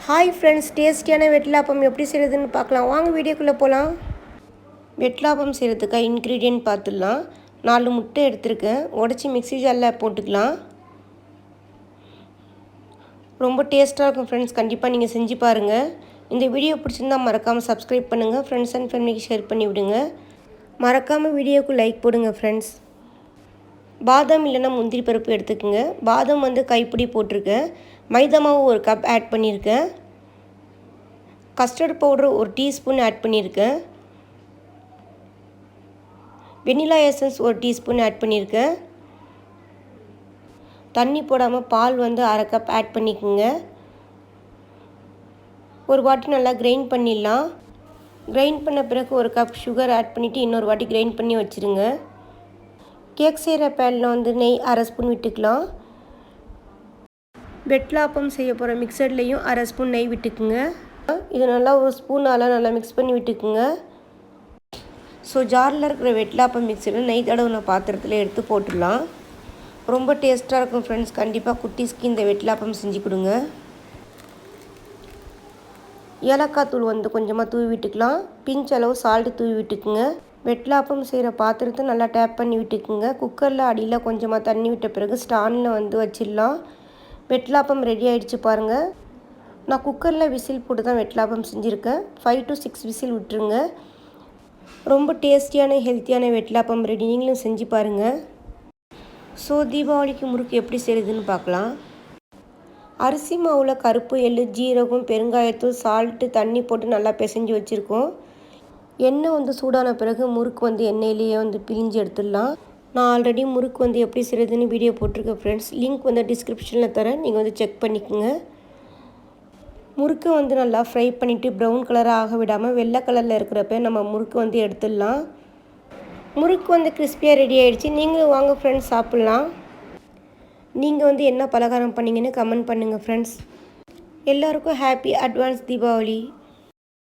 Hi friends, டேஸ்டியான வெட்லாப்பம் எப்படி செய்கிறதுன்னு பார்க்கலாம். வாங்க வீடியோக்குள்ளே போகலாம். வெட்லாப்பம் செய்கிறதுக்கு இன்க்ரீடியன்ட் பார்த்துடலாம். 4 முட்டை எடுத்துருக்கேன். உடச்சி மிக்ஸி ஜாரில் போட்டுக்கலாம். ரொம்ப டேஸ்ட்டாக இருக்கும் ஃப்ரெண்ட்ஸ். கண்டிப்பாக நீங்கள் செஞ்சு பாருங்கள். இந்த வீடியோ பிடிச்சிருந்தால் மறக்காமல் சப்ஸ்கிரைப் பண்ணுங்கள். ஃப்ரெண்ட்ஸ் அண்ட் ஃபேமிலிக்கு ஷேர் பண்ணி விடுங்க. மறக்காமல் வீடியோவுக்கு லைக் போடுங்க ஃப்ரெண்ட்ஸ். பாதாம் இல்லைன்னா முந்திரி பருப்பு எடுத்துக்கோங்க. பாதாம் கைப்பிடி போட்டிருக்கேன். மைதா மாவு 1 கப் ஆட் பண்ணியிருக்கேன். கஸ்டர்ட் பவுடர் 1 டீஸ்பூன் ஆட் பண்ணியிருக்கேன். வெனிலா எசன்ஸ் 1 டீஸ்பூன் ஆட் பண்ணியிருக்கேன். தண்ணி போடாமல் பால் 1/2 கப் ஆட் பண்ணிக்கோங்க. ஒரு வாட்டி நல்லா கிரைண்ட் பண்ணிடலாம். கிரைண்ட் பண்ண பிறகு 1 கப் சுகர் ஆட் பண்ணிவிட்டு இன்னொரு வாட்டி கிரைண்ட் பண்ணி வச்சுருங்க. கேக் செய்கிற பேனில் நெய் 1/2 ஸ்பூன் விட்டுக்கலாம். வெட்லாப்பம் செய்ய போகிற மிக்சர்லேயும் 1/2 ஸ்பூன் நெய் விட்டுக்குங்க. இது நல்லா ஒரு ஸ்பூனால் நல்லா மிக்ஸ் பண்ணி விட்டுக்குங்க. ஸோ ஜாரில் இருக்கிற வெட்லாப்பம் மிக்சரில் நெய் தடவின பாத்திரத்தில் எடுத்து போட்டுடலாம். ரொம்ப டேஸ்ட்டாக இருக்கும் ஃப்ரெண்ட்ஸ். கண்டிப்பாக குட்டீஸ்க்கு இந்த வெட்லாப்பம் செஞ்சு கொடுங்க. ஏலக்காய் தூள் கொஞ்சமாக தூவி விட்டுக்கலாம். பிஞ்ச் அளவு சால்ட்டு தூவி விட்டுக்குங்க. வெட்லாப்பம் செய்கிற பாத்திரத்தை நல்லா டேப் பண்ணி விட்டுக்குங்க. குக்கரில் அடியில் கொஞ்சமாக தண்ணி விட்ட பிறகு ஸ்டாண்டில் வச்சிடலாம். வெட்லாப்பம் ரெடி ஆகிடுச்சு பாருங்கள். நான் குக்கரில் விசில் போட்டு தான் வெட்லாப்பம் செஞ்சுருக்கேன். 5 to 6 விசில் விட்டுருங்க. ரொம்ப டேஸ்டியான ஹெல்த்தியான வெட்லாப்பம் ரெடி. நீங்களும் செஞ்சு பாருங்கள். ஸோ தீபாவளிக்கு முறுக்கு எப்படி செய்கிறதுன்னு பார்க்கலாம். அரிசி மாவில் கருப்பு எள்ளு, ஜீரகம், பெருங்காயத்தூள், சால்ட்டு, தண்ணி போட்டு நல்லா பிசைஞ்சு வச்சுருக்கோம். எண்ணெய் சூடான பிறகு முறுக்கு எண்ணெயிலேயே பிழிஞ்சு எடுத்துடலாம். நான் ஆல்ரெடி முறுக்கு எப்படி செய்கிறதுன்னு வீடியோ போட்டிருக்கேன் ஃப்ரெண்ட்ஸ். லிங்க் டிஸ்கிரிப்ஷனில் தரேன். நீங்கள் செக் பண்ணிக்கோங்க. முறுக்கு நல்லா ஃப்ரை பண்ணிவிட்டு ப்ரௌன் கலராக ஆக விடாமல் வெள்ளை கலரில் இருக்கிறப்ப நம்ம முறுக்கு எடுத்துடலாம். முறுக்கு கிறிஸ்பியாக ரெடி ஆகிடுச்சு. நீங்களும் வாங்க ஃப்ரெண்ட்ஸ் சாப்பிட்லாம். நீங்கள் என்ன பலகாரம் பண்ணிங்கன்னு கமெண்ட் பண்ணுங்கள் ஃப்ரெண்ட்ஸ். எல்லாருக்கும் ஹாப்பி அட்வான்ஸ் தீபாவளி.